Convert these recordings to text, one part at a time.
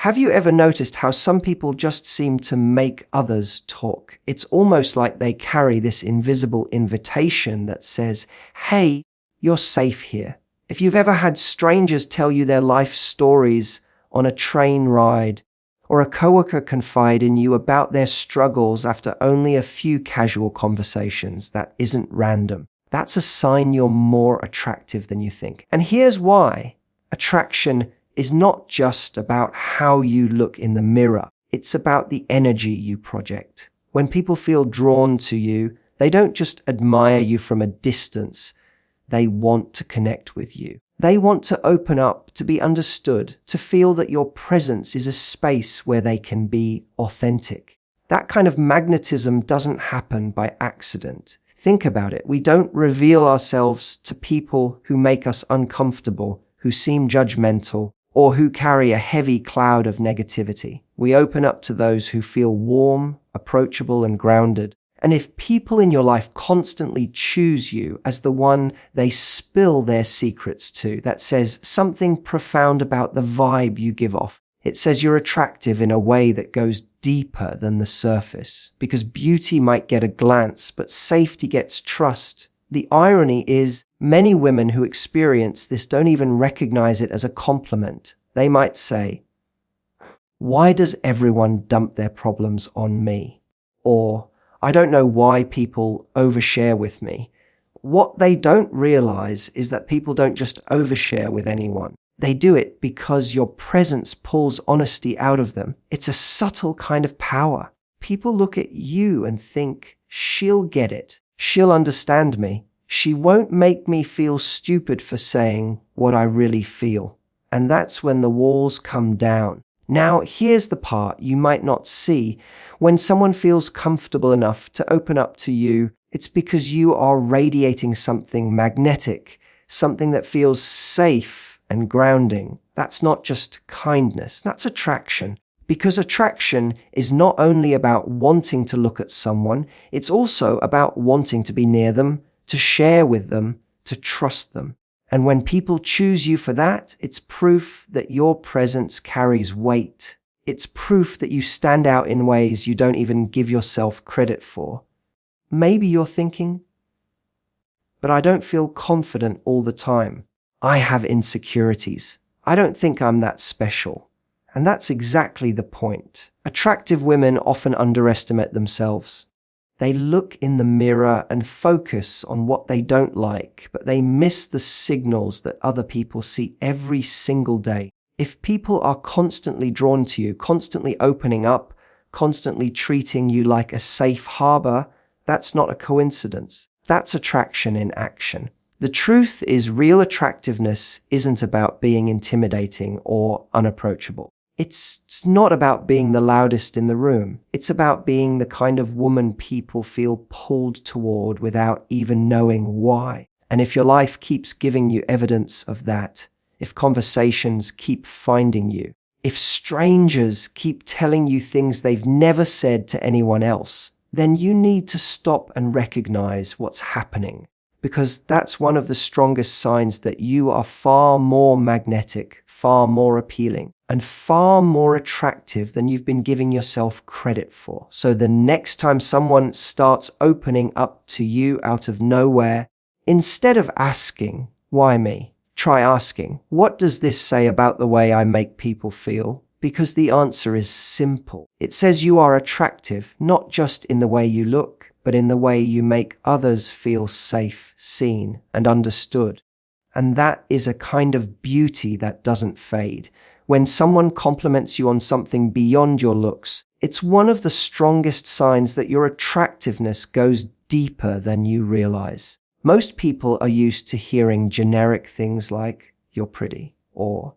Have you ever noticed how some people just seem to make others talk? It's almost like they carry this invisible invitation that says, hey, you're safe here. If you've ever had strangers tell you their life stories on a train ride, or a coworker confide in you about their struggles after only a few casual conversations, that isn't random. That's a sign you're more attractive than you think. And here's why. Attraction is not just about how you look in the mirror. It's about the energy you project. When people feel drawn to you, they don't just admire you from a distance. They want to connect with you. They want to open up, to be understood, to feel that your presence is a space where they can be authentic. That kind of magnetism doesn't happen by accident. Think about it. We don't reveal ourselves to people who make us uncomfortable, who seem judgmental, or who carry a heavy cloud of negativity. We open up to those who feel warm, approachable, and grounded. And if people in your life constantly choose you as the one they spill their secrets to, that says something profound about the vibe you give off. It says you're attractive in a way that goes deeper than the surface, because beauty might get a glance, but safety gets trust. The irony is, many women who experience this don't even recognize it as a compliment. They might say, why does everyone dump their problems on me? Or, I don't know why people overshare with me. What they don't realize is that people don't just overshare with anyone. They do it because your presence pulls honesty out of them. It's a subtle kind of power. People look at you and think, she'll get it. She'll understand me. She won't make me feel stupid for saying what I really feel. And that's when the walls come down. Now, here's the part you might not see. When someone feels comfortable enough to open up to you, it's because you are radiating something magnetic, something that feels safe and grounding. That's not just kindness, that's attraction. Because attraction is not only about wanting to look at someone, it's also about wanting to be near them, to share with them, to trust them. And when people choose you for that, it's proof that your presence carries weight. It's proof that you stand out in ways you don't even give yourself credit for. Maybe you're thinking, but I don't feel confident all the time. I have insecurities. I don't think I'm that special. And that's exactly the point. Attractive women often underestimate themselves. They look in the mirror and focus on what they don't like, but they miss the signals that other people see every single day. If people are constantly drawn to you, constantly opening up, constantly treating you like a safe harbor, that's not a coincidence. That's attraction in action. The truth is, real attractiveness isn't about being intimidating or unapproachable. It's not about being the loudest in the room. It's about being the kind of woman people feel pulled toward without even knowing why. And if your life keeps giving you evidence of that, if conversations keep finding you, if strangers keep telling you things they've never said to anyone else, then you need to stop and recognize what's happening. Because that's one of the strongest signs that you are far more magnetic, far more appealing, and far more attractive than you've been giving yourself credit for. So the next time someone starts opening up to you out of nowhere, instead of asking, why me? Try asking, what does this say about the way I make people feel? Because the answer is simple. It says you are attractive, not just in the way you look, but in the way you make others feel safe, seen, and understood. And that is a kind of beauty that doesn't fade. When someone compliments you on something beyond your looks, it's one of the strongest signs that your attractiveness goes deeper than you realize. Most people are used to hearing generic things like, you're pretty, or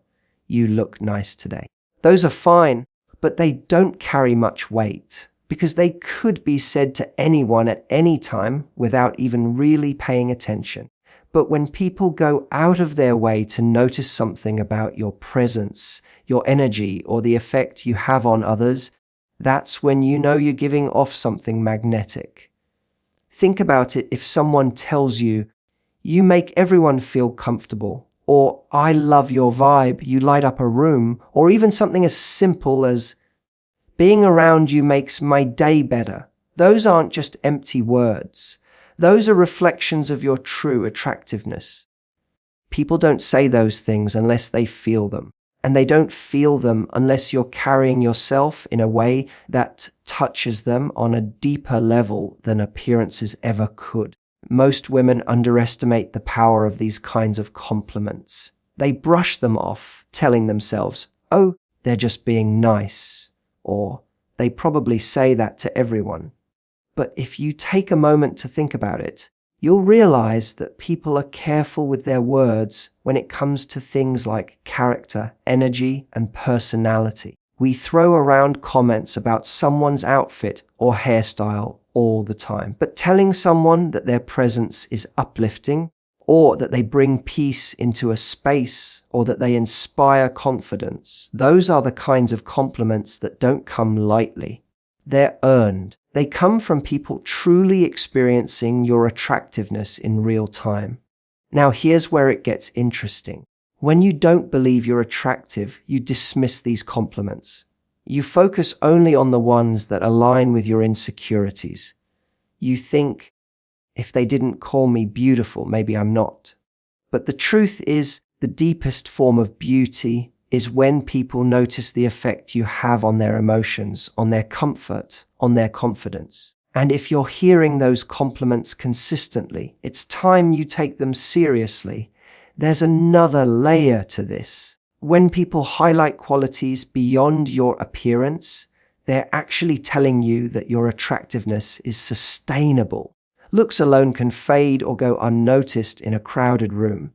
you look nice today. Those are fine, but they don't carry much weight, because they could be said to anyone at any time without even really paying attention. But when people go out of their way to notice something about your presence, your energy, or the effect you have on others, that's when you know you're giving off something magnetic. Think about it. If someone tells you, you make everyone feel comfortable, or I love your vibe, you light up a room, or even something as simple as being around you makes my day better. Those aren't just empty words. Those are reflections of your true attractiveness. People don't say those things unless they feel them. And they don't feel them unless you're carrying yourself in a way that touches them on a deeper level than appearances ever could. Most women underestimate the power of these kinds of compliments. They brush them off, telling themselves, oh, they're just being nice, or they probably say that to everyone. But if you take a moment to think about it, you'll realize that people are careful with their words when it comes to things like character, energy, and personality. We throw around comments about someone's outfit or hairstyle all the time, but telling someone that their presence is uplifting, or that they bring peace into a space, or that they inspire confidence, those are the kinds of compliments that don't come lightly. They're earned. They come from people truly experiencing your attractiveness in real time. Now here's where it gets interesting. When you don't believe you're attractive, you dismiss these compliments. You focus only on the ones that align with your insecurities. You think, if they didn't call me beautiful, maybe I'm not. But the truth is, the deepest form of beauty is when people notice the effect you have on their emotions, on their comfort, on their confidence. And if you're hearing those compliments consistently, it's time you take them seriously. There's another layer to this. When people highlight qualities beyond your appearance, they're actually telling you that your attractiveness is sustainable. Looks alone can fade or go unnoticed in a crowded room.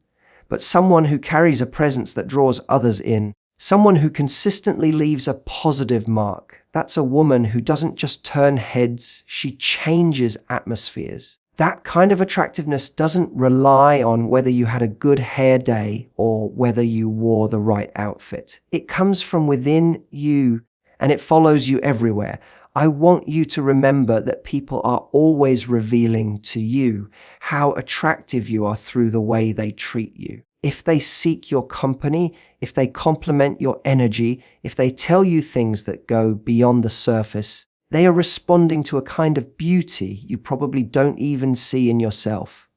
But someone who carries a presence that draws others in, someone who consistently leaves a positive mark, that's a woman who doesn't just turn heads, she changes atmospheres. That kind of attractiveness doesn't rely on whether you had a good hair day or whether you wore the right outfit. It comes from within you and it follows you everywhere. I want you to remember that people are always revealing to you how attractive you are through the way they treat you. If they seek your company, if they compliment your energy, if they tell you things that go beyond the surface, they are responding to a kind of beauty you probably don't even see in yourself.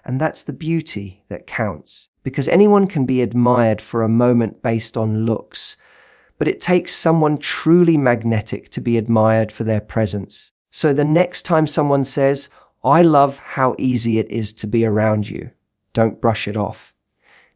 And that's the beauty that counts, because anyone can be admired for a moment based on looks, but it takes someone truly magnetic to be admired for their presence. So the next time someone says, I love how easy it is to be around you, don't brush it off.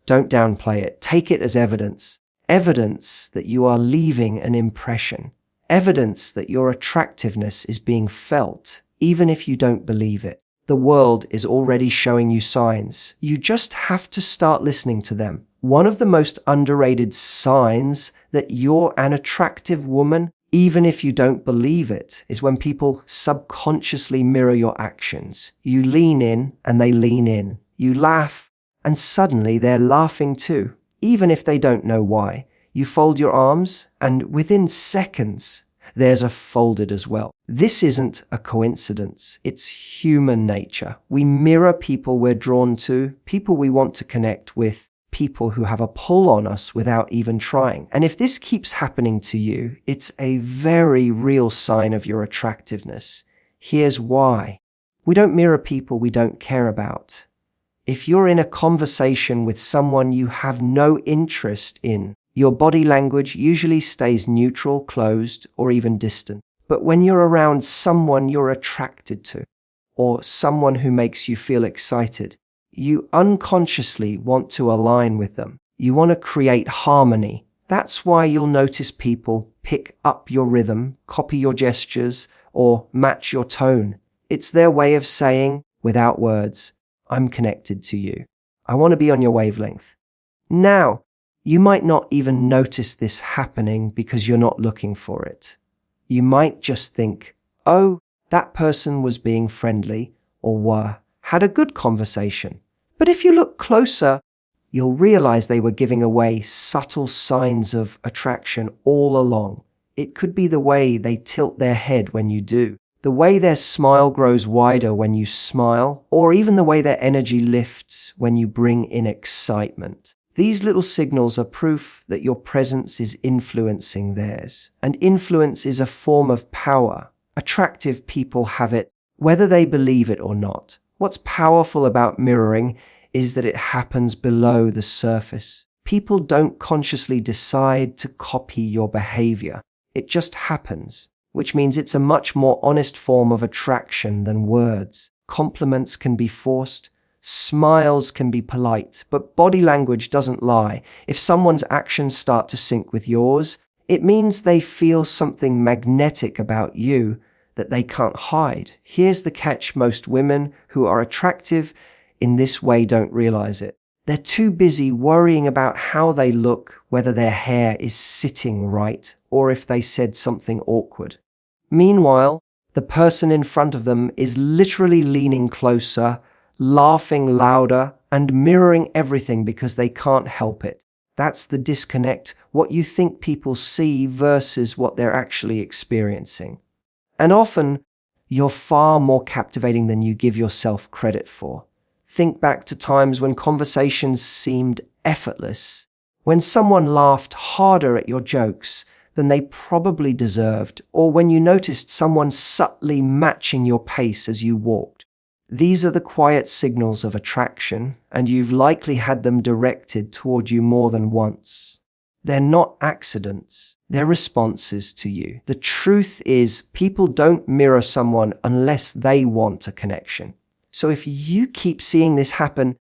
Don't downplay it. Take it as evidence. Evidence that you are leaving an impression. Evidence that your attractiveness is being felt, even if you don't believe it. The world is already showing you signs. You just have to start listening to them. One of the most underrated signs that you're an attractive woman, even if you don't believe it, is when people subconsciously mirror your actions. You lean in and they lean in. You laugh and suddenly they're laughing too, even if they don't know why. You fold your arms and within seconds, theirs are folded as well. This isn't a coincidence. It's human nature. We mirror people we're drawn to, people we want to connect with, people who have a pull on us without even trying. And if this keeps happening to you, it's a very real sign of your attractiveness. Here's why. We don't mirror people we don't care about. If you're in a conversation with someone you have no interest in, your body language usually stays neutral, closed, or even distant. But when you're around someone you're attracted to, or someone who makes you feel excited, you unconsciously want to align with them. You want to create harmony. That's why you'll notice people pick up your rhythm, copy your gestures, or match your tone. It's their way of saying, without words, I'm connected to you. I want to be on your wavelength. Now, you might not even notice this happening because you're not looking for it. You might just think, oh, that person was being friendly or had a good conversation. But if you look closer, you'll realize they were giving away subtle signs of attraction all along. It could be the way they tilt their head when you do, The way their smile grows wider when you smile, or even the way their energy lifts when you bring in excitement. These little signals are proof that your presence is influencing theirs. And influence is a form of power. Attractive people have it, whether they believe it or not. What's powerful about mirroring is that it happens below the surface. People don't consciously decide to copy your behavior. It just happens, which means it's a much more honest form of attraction than words. Compliments can be forced, smiles can be polite, but body language doesn't lie. If someone's actions start to sync with yours, it means they feel something magnetic about you that they can't hide. Here's the catch: most women who are attractive in this way don't realize it. They're too busy worrying about how they look, whether their hair is sitting right, or if they said something awkward. Meanwhile, the person in front of them is literally leaning closer, laughing louder, and mirroring everything because they can't help it. That's the disconnect, what you think people see versus what they're actually experiencing. And often, you're far more captivating than you give yourself credit for. Think back to times when conversations seemed effortless, when someone laughed harder at your jokes than they probably deserved, or when you noticed someone subtly matching your pace as you walked. These are the quiet signals of attraction, and you've likely had them directed toward you more than once. They're not accidents, they're responses to you. The truth is, people don't mirror someone unless they want a connection. So if you keep seeing this happen,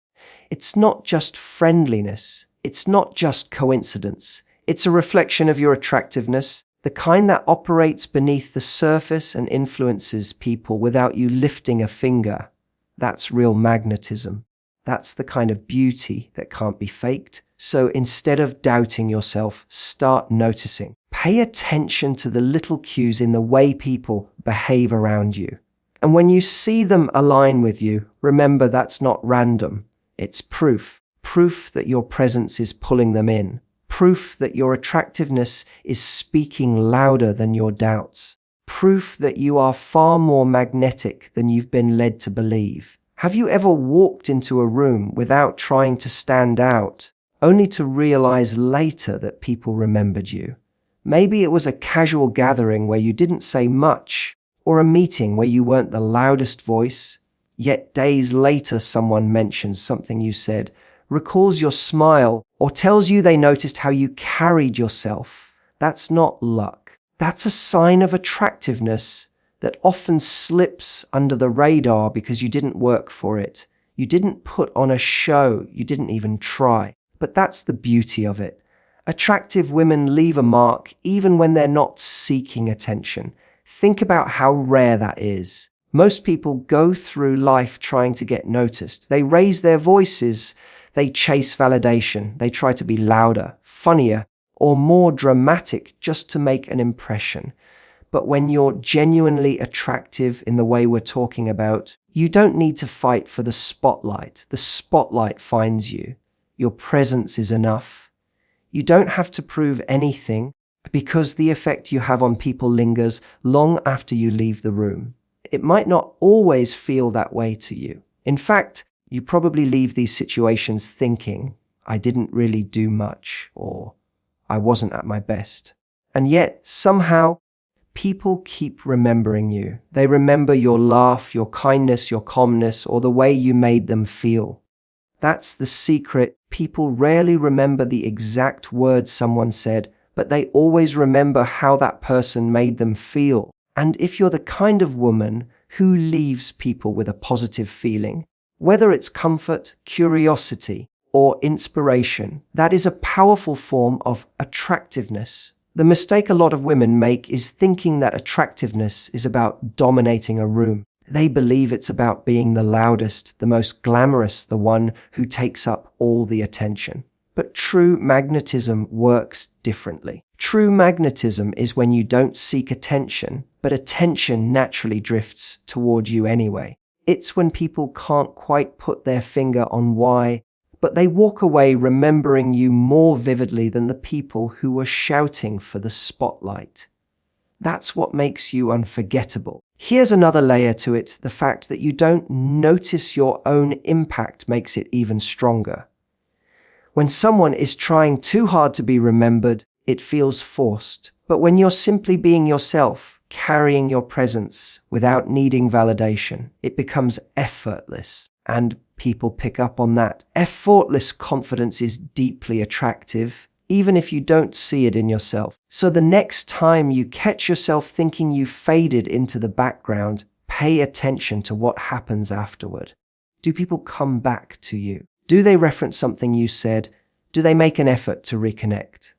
it's not just friendliness, it's not just coincidence. It's a reflection of your attractiveness, the kind that operates beneath the surface and influences people without you lifting a finger. That's real magnetism. That's the kind of beauty that can't be faked. So instead of doubting yourself, start noticing. Pay attention to the little cues in the way people behave around you. And when you see them align with you, remember that's not random. It's proof. Proof that your presence is pulling them in. Proof that your attractiveness is speaking louder than your doubts. Proof that you are far more magnetic than you've been led to believe. Have you ever walked into a room without trying to stand out, only to realize later that people remembered you? Maybe it was a casual gathering where you didn't say much, or a meeting where you weren't the loudest voice, yet days later someone mentions something you said, recalls your smile, or tells you they noticed how you carried yourself. That's not luck. That's a sign of attractiveness that often slips under the radar because you didn't work for it. You didn't put on a show. You didn't even try. But that's the beauty of it. Attractive women leave a mark even when they're not seeking attention. Think about how rare that is. Most people go through life trying to get noticed. They raise their voices. They chase validation. They try to be louder, funnier, or more dramatic just to make an impression. But when you're genuinely attractive in the way we're talking about, you don't need to fight for the spotlight. The spotlight finds you. Your presence is enough. You don't have to prove anything because the effect you have on people lingers long after you leave the room. It might not always feel that way to you. In fact, you probably leave these situations thinking, I didn't really do much, or I wasn't at my best. And yet, somehow, people keep remembering you. They remember your laugh, your kindness, your calmness, or the way you made them feel. That's the secret. People rarely remember the exact words someone said, but they always remember how that person made them feel. And if you're the kind of woman who leaves people with a positive feeling, whether it's comfort, curiosity, or inspiration, that is a powerful form of attractiveness. The mistake a lot of women make is thinking that attractiveness is about dominating a room. They believe it's about being the loudest, the most glamorous, the one who takes up all the attention. But true magnetism works differently. True magnetism is when you don't seek attention, but attention naturally drifts toward you anyway. It's when people can't quite put their finger on why, but they walk away remembering you more vividly than the people who were shouting for the spotlight. That's what makes you unforgettable. Here's another layer to it. The fact that you don't notice your own impact makes it even stronger. When someone is trying too hard to be remembered, it feels forced. But when you're simply being yourself, carrying your presence without needing validation, it becomes effortless. And people pick up on that. Effortless confidence is deeply attractive, even if you don't see it in yourself. So the next time you catch yourself thinking you faded into the background, pay attention to what happens afterward. Do people come back to you? Do they reference something you said? Do they make an effort to reconnect?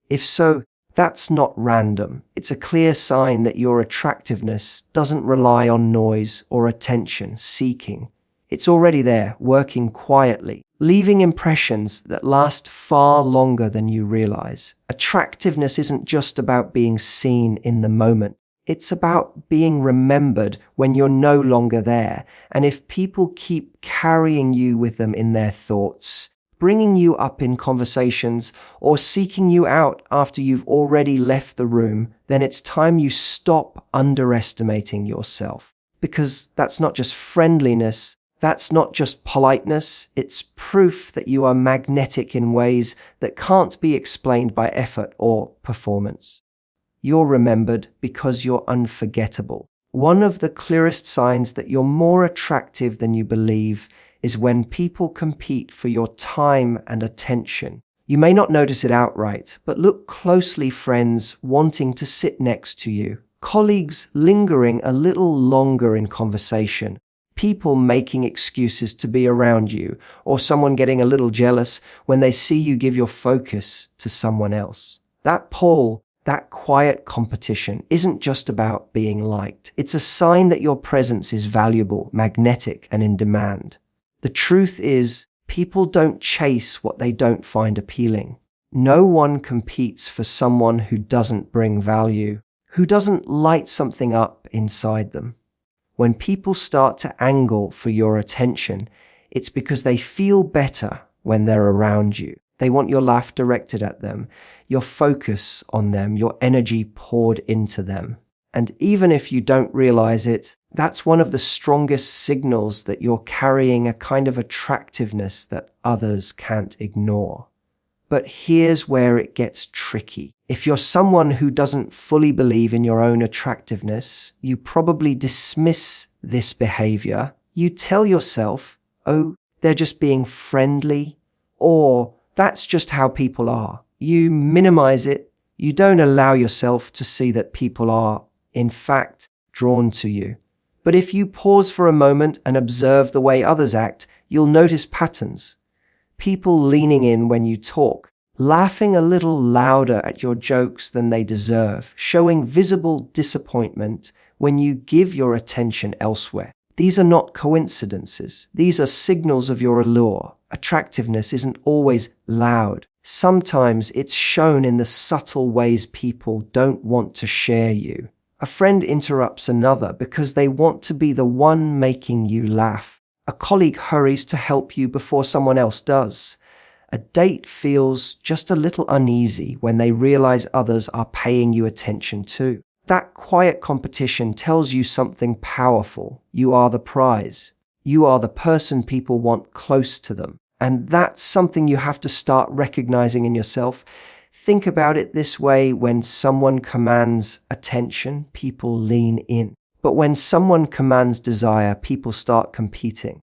If so, that's not random. It's a clear sign that your attractiveness doesn't rely on noise or attention seeking. It's already there, working quietly, leaving impressions that last far longer than you realize. Attractiveness isn't just about being seen in the moment. It's about being remembered when you're no longer there. And if people keep carrying you with them in their thoughts, bringing you up in conversations, or seeking you out after you've already left the room, then it's time you stop underestimating yourself. Because that's not just friendliness, that's not just politeness, it's proof that you are magnetic in ways that can't be explained by effort or performance. You're remembered because you're unforgettable. One of the clearest signs that you're more attractive than you believe is when people compete for your time and attention. You may not notice it outright, but look closely, friends wanting to sit next to you, colleagues lingering a little longer in conversation, people making excuses to be around you, or someone getting a little jealous when they see you give your focus to someone else. That pull, that quiet competition isn't just about being liked. It's a sign that your presence is valuable, magnetic, and in demand. The truth is, people don't chase what they don't find appealing. No one competes for someone who doesn't bring value, who doesn't light something up inside them. When people start to angle for your attention, it's because they feel better when they're around you. They want your laugh directed at them, your focus on them, your energy poured into them. And even if you don't realize it, that's one of the strongest signals that you're carrying a kind of attractiveness that others can't ignore. But here's where it gets tricky. If you're someone who doesn't fully believe in your own attractiveness, you probably dismiss this behavior. You tell yourself, oh, they're just being friendly, or that's just how people are. You minimize it. You don't allow yourself to see that people are, in fact, drawn to you. But if you pause for a moment and observe the way others act, you'll notice patterns. People leaning in when you talk, laughing a little louder at your jokes than they deserve, showing visible disappointment when you give your attention elsewhere. These are not coincidences. These are signals of your allure. Attractiveness isn't always loud. Sometimes it's shown in the subtle ways people don't want to share you. A friend interrupts another because they want to be the one making you laugh. A colleague hurries to help you before someone else does. A date feels just a little uneasy when they realize others are paying you attention too. That quiet competition tells you something powerful. You are the prize. You are the person people want close to them. And that's something you have to start recognizing in yourself. Think about it this way: when someone commands attention, people lean in. But when someone commands desire, people start competing.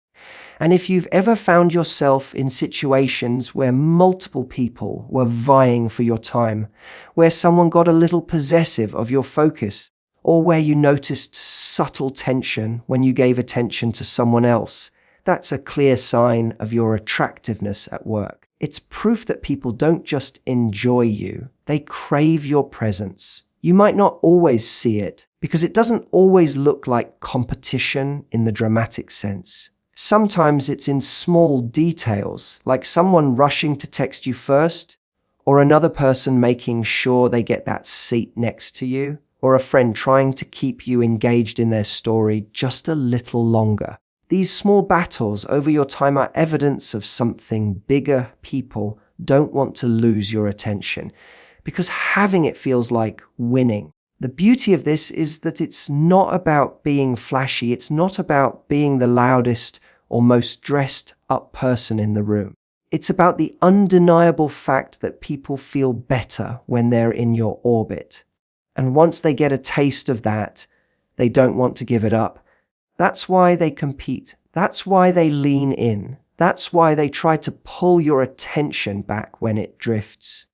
And if you've ever found yourself in situations where multiple people were vying for your time, where someone got a little possessive of your focus, or where you noticed subtle tension when you gave attention to someone else, that's a clear sign of your attractiveness at work. It's proof that people don't just enjoy you, they crave your presence. You might not always see it, because it doesn't always look like competition in the dramatic sense. Sometimes it's in small details, like someone rushing to text you first, or another person making sure they get that seat next to you, or a friend trying to keep you engaged in their story just a little longer. These small battles over your time are evidence of something bigger. People don't want to lose your attention, because having it feels like winning. The beauty of this is that it's not about being flashy. It's not about being the loudest or most dressed up person in the room. It's about the undeniable fact that people feel better when they're in your orbit. And once they get a taste of that, they don't want to give it up. That's why they compete. That's why they lean in. That's why they try to pull your attention back when it drifts.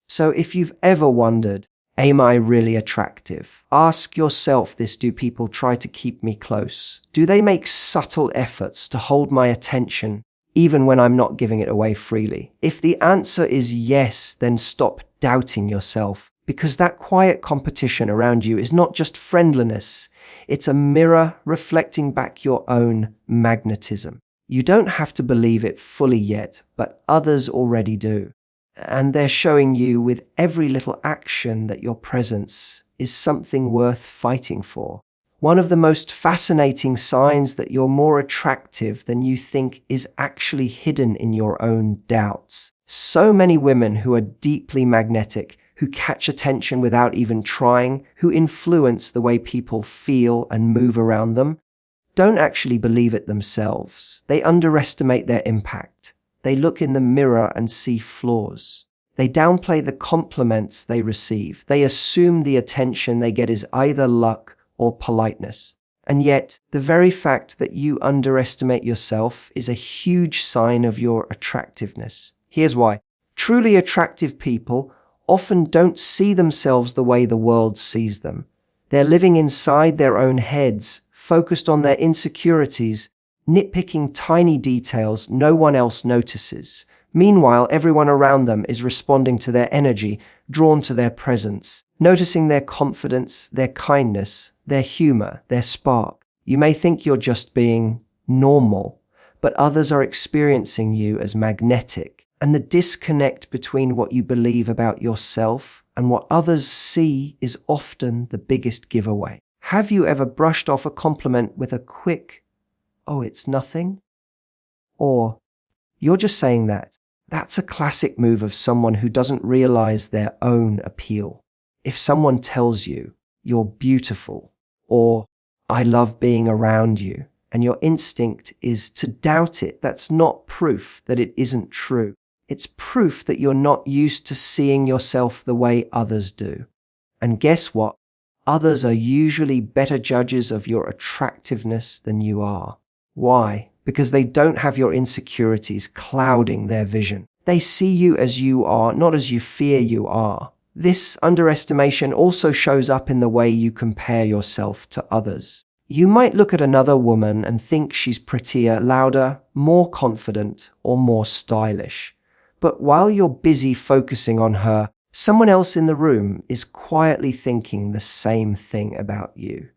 So if you've ever wondered, am I really attractive? Ask yourself this: do people try to keep me close? Do they make subtle efforts to hold my attention even when I'm not giving it away freely? If the answer is yes, then stop doubting yourself, because that quiet competition around you is not just friendliness. It's a mirror reflecting back your own magnetism. You don't have to believe it fully yet, but others already do. And they're showing you with every little action that your presence is something worth fighting for. One of the most fascinating signs that you're more attractive than you think is actually hidden in your own doubts. So many women who are deeply magnetic, who catch attention without even trying, who influence the way people feel and move around them, don't actually believe it themselves. They underestimate their impact. They look in the mirror and see flaws. They downplay the compliments they receive. They assume the attention they get is either luck or politeness. And yet, the very fact that you underestimate yourself is a huge sign of your attractiveness. Here's why. Truly attractive people often don't see themselves the way the world sees them. They're living inside their own heads, focused on their insecurities, nitpicking tiny details no one else notices. Meanwhile, everyone around them is responding to their energy, drawn to their presence, noticing their confidence, their kindness, their humor, their spark. You may think you're just being normal, but others are experiencing you as magnetic. And the disconnect between what you believe about yourself and what others see is often the biggest giveaway. Have you ever brushed off a compliment with a quick, "Oh, it's nothing"? Or, "You're just saying that"? That's a classic move of someone who doesn't realize their own appeal. If someone tells you, "You're beautiful," or "I love being around you," and your instinct is to doubt it, that's not proof that it isn't true. It's proof that you're not used to seeing yourself the way others do. And guess what? Others are usually better judges of your attractiveness than you are. Why? Because they don't have your insecurities clouding their vision. They see you as you are, not as you fear you are. This underestimation also shows up in the way you compare yourself to others. You might look at another woman and think she's prettier, louder, more confident, or more stylish. But while you're busy focusing on her, someone else in the room is quietly thinking the same thing about you.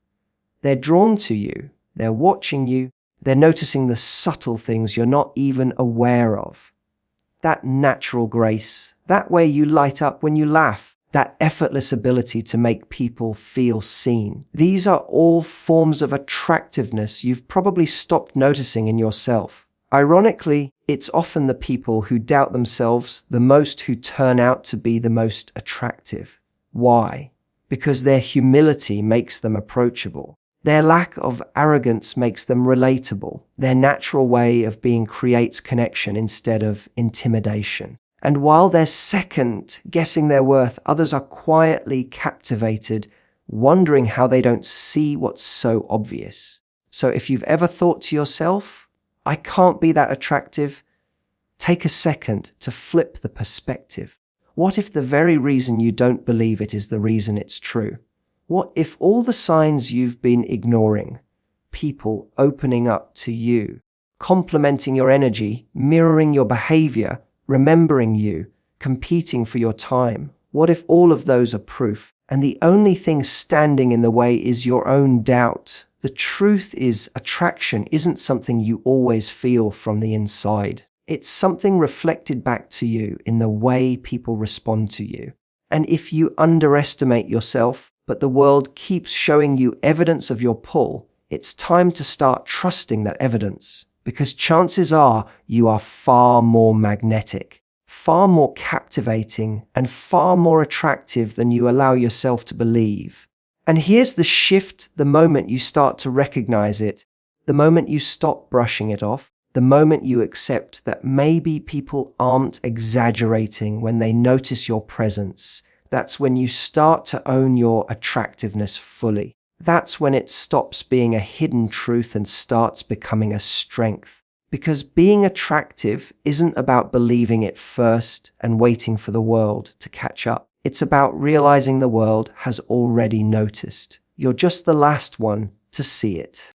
They're drawn to you, they're watching you, they're noticing the subtle things you're not even aware of. That natural grace, that way you light up when you laugh, that effortless ability to make people feel seen. These are all forms of attractiveness you've probably stopped noticing in yourself. Ironically, it's often the people who doubt themselves the most who turn out to be the most attractive. Why? Because their humility makes them approachable. Their lack of arrogance makes them relatable. Their natural way of being creates connection instead of intimidation. And while they're second guessing their worth, others are quietly captivated, wondering how they don't see what's so obvious. So if you've ever thought to yourself, "I can't be that attractive," take a second to flip the perspective. What if the very reason you don't believe it is the reason it's true? What if all the signs you've been ignoring, people opening up to you, complimenting your energy, mirroring your behavior, remembering you, competing for your time, what if all of those are proof, and the only thing standing in the way is your own doubt? The truth is, attraction isn't something you always feel from the inside. It's something reflected back to you in the way people respond to you. And if you underestimate yourself, but the world keeps showing you evidence of your pull, it's time to start trusting that evidence, because chances are you are far more magnetic, far more captivating, and far more attractive than you allow yourself to believe. And here's the shift the moment you start to recognize it, the moment you stop brushing it off, the moment you accept that maybe people aren't exaggerating when they notice your presence. That's when you start to own your attractiveness fully. That's when it stops being a hidden truth and starts becoming a strength. Because being attractive isn't about believing it first and waiting for the world to catch up. It's about realizing the world has already noticed. You're just the last one to see it.